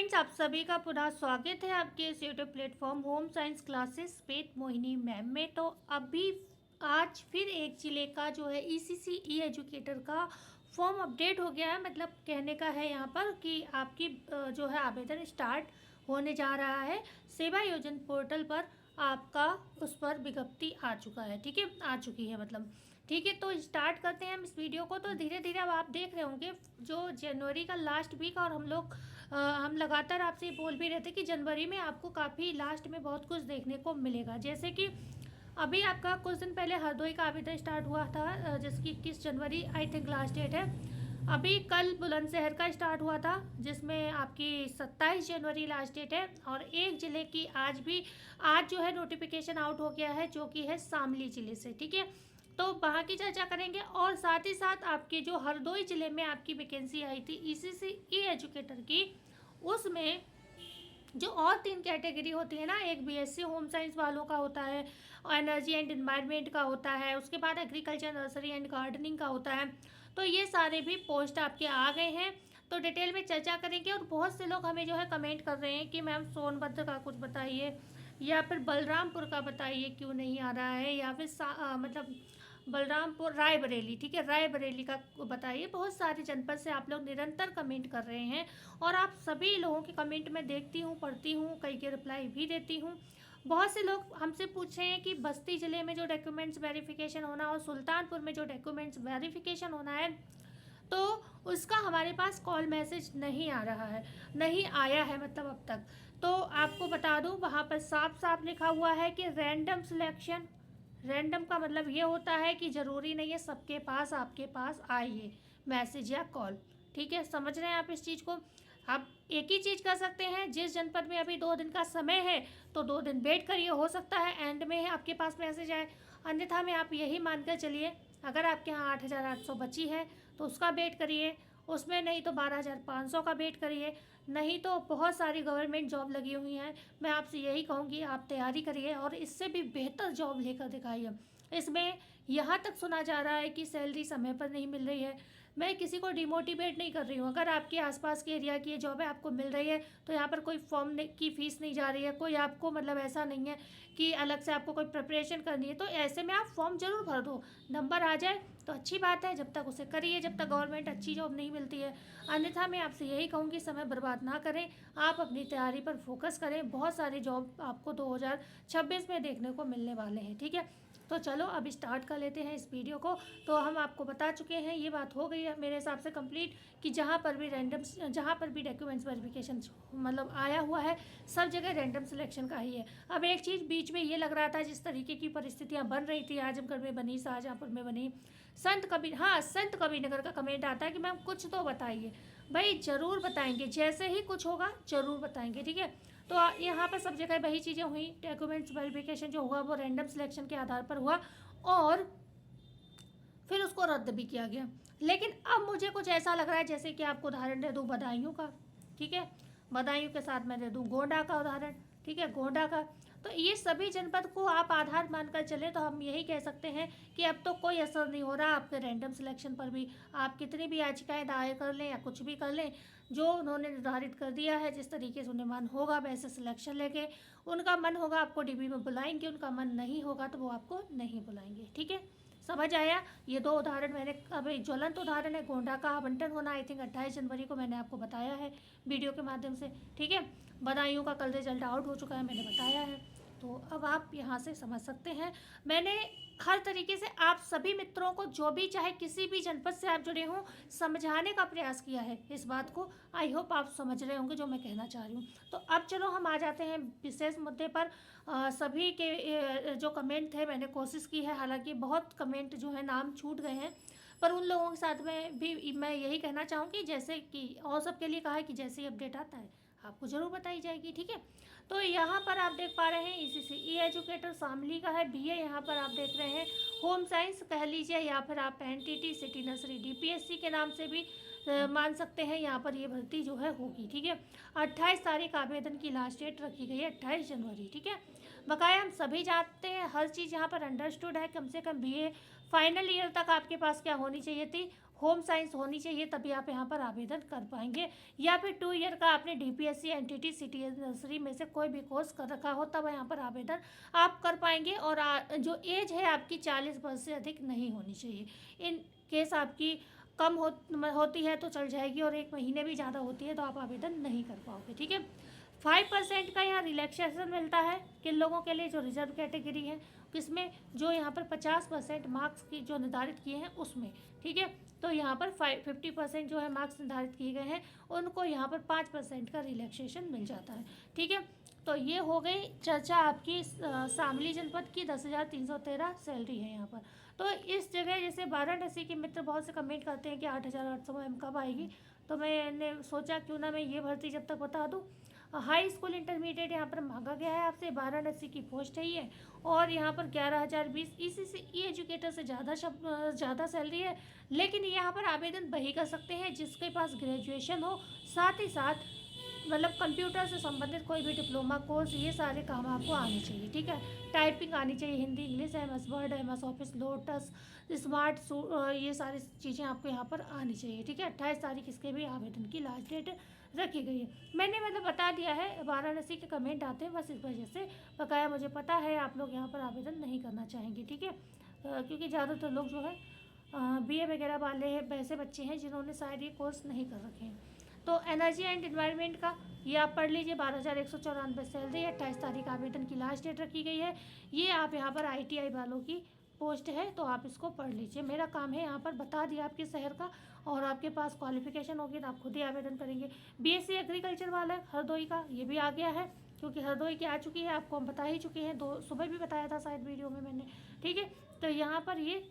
Friends, आप सभी का पुनः स्वागत है आपके इस YouTube platform home science classes with Mohini ma'am में। तो अभी आज फिर एक जिले का जो है ईसीसी ई एजुकेटर का फॉर्म अपडेट हो गया है। मतलब कहने का है यहाँ पर कि आपकी जो है आवेदन स्टार्ट होने जा रहा है। सेवा योजन पोर्टल पर आपका उस पर विज्ञप्ति आ चुका है। ठीक है, आ चुकी है मतलब। ठीक है, तो स्टार्ट करते हैं हम इस वीडियो को। तो धीरे धीरे अब आप देख रहे होंगे जो जनवरी का लास्ट वीक, और हम लगातार आपसे बोल भी रहे थे कि जनवरी में आपको काफ़ी लास्ट में बहुत कुछ देखने को मिलेगा। जैसे कि अभी आपका कुछ दिन पहले हरदोई का आवेदन स्टार्ट हुआ था, जिसकी 21 जनवरी आई थिंक लास्ट डेट है। अभी कल बुलंदशहर का स्टार्ट हुआ था, जिसमें आपकी 27 जनवरी लास्ट डेट है। और एक ज़िले की आज जो है नोटिफिकेशन आउट हो गया है, जो कि है शामली ज़िले से। ठीक है, तो वहाँ की चर्चा करेंगे। और साथ ही साथ आपके जो हरदोई ज़िले में आपकी वैकेंसी आई थी ईसीसी ई एजुकेटर की, उसमें जो और 3 कैटेगरी होती है ना, एक बीएससी होम साइंस वालों का होता है, एनर्जी एंड एनवायरनमेंट का होता है, उसके बाद एग्रीकल्चर नर्सरी एंड गार्डनिंग का होता है। तो ये सारे भी पोस्ट आपके आ गए हैं, तो डिटेल में चर्चा करेंगे। और बहुत से लोग हमें जो है कमेंट कर रहे हैं कि मैम सोनभद्र का कुछ बताइए, या फिर बलरामपुर का बताइए क्यों नहीं आ रहा है, या फिर मतलब बलरामपुर, रायबरेली। ठीक है, रायबरेली का बताइए। बहुत सारे जनपद से आप लोग निरंतर कमेंट कर रहे हैं, और आप सभी लोगों के कमेंट मैं देखती हूँ, पढ़ती हूँ, कई के रिप्लाई भी देती हूँ। बहुत से लोग हमसे पूछ रहे हैं कि बस्ती ज़िले में जो डॉक्यूमेंट्स वेरिफिकेशन होना और सुल्तानपुर में जो डॉक्यूमेंट्स वेरिफिकेशन होना है, तो उसका हमारे पास कॉल मैसेज नहीं आ रहा है, नहीं आया है मतलब अब तक। तो आपको बता दूं, वहाँ पर साफ साफ लिखा हुआ है कि रैंडम सिलेक्शन। रैंडम का मतलब ये होता है कि ज़रूरी नहीं है सबके पास आपके पास आए ये मैसेज या कॉल। ठीक है, समझ रहे हैं आप इस चीज़ को। आप एक ही चीज़ कर सकते हैं, जिस जनपद में अभी 2 दिन का समय है तो 2 दिन वेट करिए, हो सकता है एंड में आपके पास मैसेज आए। अन्यथा में आप यही मानकर चलिए, अगर आपके यहाँ 8,800 बची है तो उसका वेट करिए, उसमें नहीं तो 12,500 का वेट करिए। नहीं तो बहुत सारी गवर्नमेंट जॉब लगी हुई हैं। मैं आपसे यही कहूँगी, आप तैयारी करिए और इससे भी बेहतर जॉब लेकर दिखाइए। इसमें यहाँ तक सुना जा रहा है कि सैलरी समय पर नहीं मिल रही है। मैं किसी को डिमोटिवेट नहीं कर रही हूँ। अगर आपके आसपास के एरिया की ये जॉब है, आपको मिल रही है, तो यहाँ पर कोई फॉर्म की फ़ीस नहीं जा रही है, कोई आपको मतलब ऐसा नहीं है कि अलग से आपको कोई प्रिपरेशन करनी है। तो ऐसे में आप फॉर्म ज़रूर भर दो, नंबर आ जाए तो अच्छी बात है, जब तक उसे करिए, जब तक गवर्नमेंट अच्छी जॉब नहीं मिलती है। अन्यथा मैं आपसे यही कहूँगी, समय बर्बाद ना करें, आप अपनी तैयारी पर फोकस करें। बहुत सारे जॉब आपको 2026 में देखने को मिलने वाले हैं। ठीक है, तो चलो अब स्टार्ट कर लेते हैं इस वीडियो को। तो हम आपको बता चुके हैं, ये बात हो गई है मेरे हिसाब से कंप्लीट, कि जहाँ पर भी डॉक्यूमेंट्स वेरिफिकेशन मतलब आया हुआ है, सब जगह रैंडम सिलेक्शन का ही है। अब एक चीज़ बीच में ये लग रहा था, जिस तरीके की परिस्थितियाँ बन रही थी, आजमगढ़ में बनी, शाहजहाँपुर में बनी, संत कबीर नगर का कमेंट आता है कि मैम कुछ तो बताइए। भाई ज़रूर बताएंगे, जैसे ही कुछ होगा ज़रूर बताएंगे। ठीक है, तो यहाँ पर सब जगह वही चीज़ें हुई। डॉक्यूमेंट्स वेरिफिकेशन जो हुआ वो रैंडम सिलेक्शन के आधार पर हुआ, और फिर उसको रद्द भी किया गया। लेकिन अब मुझे कुछ ऐसा लग रहा है, जैसे कि आपको उदाहरण दे दूँ बदायूं का। ठीक है, बदायूं के साथ मैं दे दूँ गोंडा का उदाहरण। ठीक है, गोंडा का। तो ये सभी जनपद को आप आधार मानकर चले तो हम यही कह सकते हैं कि अब तो कोई असर नहीं हो रहा आपके रैंडम सिलेक्शन पर भी। आप कितनी भी याचिकाएं दायर कर लें या कुछ भी कर लें, जो उन्होंने निर्धारित कर दिया है, जिस तरीके से उन्हें मन होगा वैसे सिलेक्शन लेके, उनका मन होगा आपको डीबी में बुलाएंगे, उनका मन नहीं होगा तो वो आपको नहीं बुलाएंगे। ठीक है, समझ आया। ये 2 उदाहरण मैंने, अब एक ज्वलंत उदाहरण है गोंडा का आवंटन होना, आई थिंक 28 जनवरी को मैंने आपको बताया है वीडियो के माध्यम से। ठीक है, बदायूं का कल रिजल्ट आउट हो चुका है, मैंने बताया है। तो अब आप यहाँ से समझ सकते हैं, मैंने हर तरीके से आप सभी मित्रों को, जो भी चाहे किसी भी जनपद से आप जुड़े हों, समझाने का प्रयास किया है इस बात को। आई होप आप समझ रहे होंगे जो मैं कहना चाह रही हूँ। तो अब चलो हम आ जाते हैं विशेष मुद्दे पर। सभी के जो कमेंट थे मैंने कोशिश की है, हालांकि बहुत कमेंट जो है नाम छूट गए हैं, पर उन लोगों के साथ में भी मैं यही कहना चाहूँगी, जैसे कि और सबके लिए कहा है कि जैसे ही अपडेट आता है आपको ज़रूर बताई जाएगी। ठीक है, तो यहाँ पर आप देख पा रहे हैं ईसीसी ई एजुकेटर शामली का है, बीए यहाँ पर आप देख रहे हैं, होम साइंस कह लीजिए, या फिर आप एनटीटी सिटी नर्सरी डीपीएससी के नाम से भी मान सकते हैं यहाँ पर ये भर्ती जो है होगी। ठीक है, 28 तारीख आवेदन की लास्ट डेट रखी गई है, 28 जनवरी। ठीक है, बकाया हम सभी जानते हैं, हर चीज़ यहाँ पर अंडरस्टूड है। कम से कम बीए फाइनल ईयर तक आपके पास क्या होनी चाहिए थी, होम साइंस होनी चाहिए, तभी आप यहाँ पर आवेदन कर पाएंगे। या फिर 2 ईयर का आपने डीपीएससी, एनटीटी, सिटी नर्सरी में से कोई भी कोर्स कर रखा हो, तब यहाँ पर आवेदन आप कर पाएंगे। और जो एज है आपकी 40 वर्ष से अधिक नहीं होनी चाहिए। इन केस आपकी कम होती है तो चल जाएगी, और 1 महीने भी ज़्यादा होती है तो आप आवेदन नहीं कर पाओगे। ठीक है, 5% का यहाँ रिलैक्सेशन मिलता है किन लोगों के लिए, जो रिजर्व कैटेगरी है, किसमें, जो यहाँ पर 50% मार्क्स की जो निर्धारित किए हैं उसमें। ठीक है, तो यहाँ पर 50% जो है मार्क्स निर्धारित किए गए हैं, उनको यहाँ पर 5% का रिलैक्सेशन मिल जाता है। ठीक है, तो ये हो गई चर्चा आपकी शामली जनपद की। 10,313 सैलरी है यहाँ पर। तो इस जगह जैसे वाराणसी के मित्र बहुत से कमेंट करते हैं कि 8,800 में कब आएगी, तो मैंने सोचा क्यों ना मैं ये भर्ती जब तक बता दूँ। हाई स्कूल इंटरमीडिएट यहाँ पर मांगा गया है आपसे, वाराणसी की पोस्ट है ये, और यहाँ पर 11,020 ई एजुकेटर से ज़्यादा सैलरी है। लेकिन यहाँ पर आवेदन वही कर सकते हैं जिसके पास ग्रेजुएशन हो, साथ ही साथ मतलब कंप्यूटर से संबंधित कोई भी डिप्लोमा कोर्स, ये सारे काम आपको आने चाहिए। ठीक है, टाइपिंग आनी चाहिए, Hindi, English, MS word, MS office, lotus, smart, ये सारी चीज़ें आपको यहाँ पर आनी चाहिए। ठीक है, 28 तारीख इसके भी आवेदन की लास्ट डेट रखी गई है। मैंने मतलब बता दिया है, वाराणसी के कमेंट आते हैं बस इस वजह से। बकाया मुझे पता है आप लोग यहाँ पर आवेदन नहीं करना चाहेंगे। ठीक है, क्योंकि ज़्यादातर लोग जो है BA वगैरह वाले हैं, वैसे बच्चे हैं जिन्होंने शायद ये कोर्स नहीं कर रखे हैं। तो एनर्जी एंड एनवायरनमेंट का ये आप पढ़ लीजिए, 12,194 सैलरी है, 28 तारीख आवेदन की लास्ट डेट रखी गई है। ये आप यहाँ पर ITI वालों की पोस्ट है, तो आप इसको पढ़ लीजिए। मेरा काम है यहाँ पर बता दिया आपके शहर का, और आपके पास क्वालिफिकेशन होगी तो आप खुद ही आवेदन करेंगे। BSc एग्रीकल्चर वाला हरदोई का ये भी आ गया है, क्योंकि हरदोई की आ चुकी है, आपको हम बता ही चुके हैं, सुबह भी बताया था शायद वीडियो में मैंने। ठीक है, तो यहाँ पर ये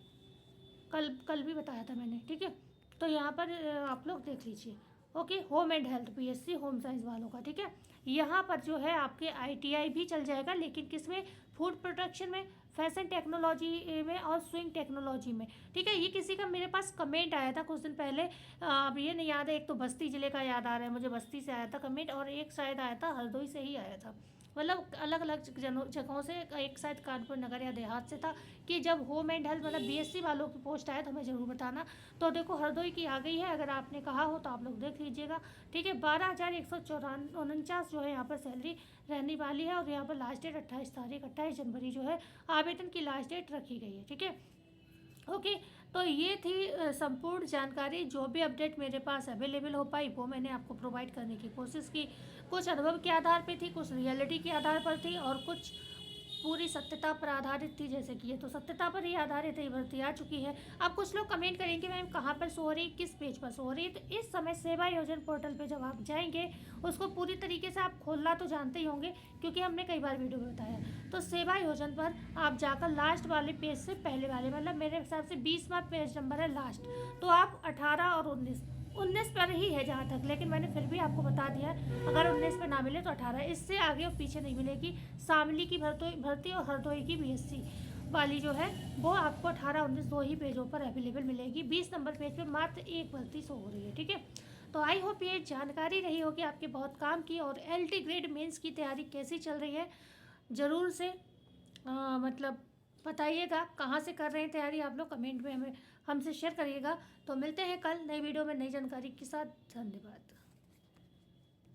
कल भी बताया था मैंने। ठीक है, तो यहाँ पर आप लोग देख लीजिए। Okay, home and health BSc home science वालों का। ठीक है, यहाँ पर जो है आपके ITI भी चल जाएगा, लेकिन किस में, फूड प्रोडक्शन में, फैशन टेक्नोलॉजी में और स्विंग टेक्नोलॉजी में। ठीक है, ये किसी का मेरे पास कमेंट आया था कुछ दिन पहले, अब ये नहीं याद है, एक तो बस्ती ज़िले का याद आ रहा है मुझे, बस्ती से आया था कमेंट, और एक शायद आया था हरदोई से ही आया था, मतलब अलग अलग जगहों से, एक शायद कानपुर नगर या देहात से था, कि जब होम एंड हेल्थ मतलब BSc वालों की पोस्ट आए तो हमें ज़रूर बताना। तो देखो हरदोई की आ गई है, अगर आपने कहा हो तो आप लोग देख लीजिएगा। ठीक है, 12,149 जो है यहाँ पर सैलरी रहने वाली है, और यहाँ पर लास्ट डेट 28 जनवरी जो है आवेदन की लास्ट डेट रखी गई है। ठीक है, ओके, तो ये थी संपूर्ण जानकारी। जो भी अपडेट मेरे पास अवेलेबल हो पाई वो मैंने आपको प्रोवाइड करने की कोशिश की। कुछ अनुभव के आधार पे थी, कुछ रियलिटी के आधार पर थी, और कुछ पूरी सत्यता पर आधारित थी। जैसे कि ये तो सत्यता पर ही आधारित है, भर्ती आ चुकी है। अब कुछ लोग कमेंट करेंगे मैम कहाँ पर शो हो रही, किस पेज पर शो हो रही है, तो इस समय सेवा योजन पोर्टल पे जब आप जाएंगे, उसको पूरी तरीके से आप खोलना तो जानते ही होंगे, क्योंकि हमने कई बार वीडियो में बताया। तो सेवा योजन पर आप जाकर लास्ट वाले पेज से पहले वाले, मतलब मेरे हिसाब से 20वां पेज नंबर है लास्ट, तो आप 18 और 19 पर ही है जहाँ तक, लेकिन मैंने फिर भी आपको बता दिया है, अगर 19 पर ना मिले तो 18, इससे आगे और पीछे नहीं मिलेगी। शामली की भर्ती और हरदोई की BSc वाली जो है वो आपको 18-19 दो ही पेजों पर अवेलेबल मिलेगी। 20 नंबर पेज पे मात्र एक भर्ती शो हो रही है। ठीक है, तो आई होप ये जानकारी रही होगी आपके बहुत काम की। और LT ग्रेड मेंस की तैयारी कैसी चल रही है ज़रूर से मतलब बताइएगा, कहाँ से कर रहे हैं तैयारी आप लोग, कमेंट में हमें हमसे शेयर करिएगा। तो मिलते हैं कल नई वीडियो में नई जानकारी के साथ। धन्यवाद।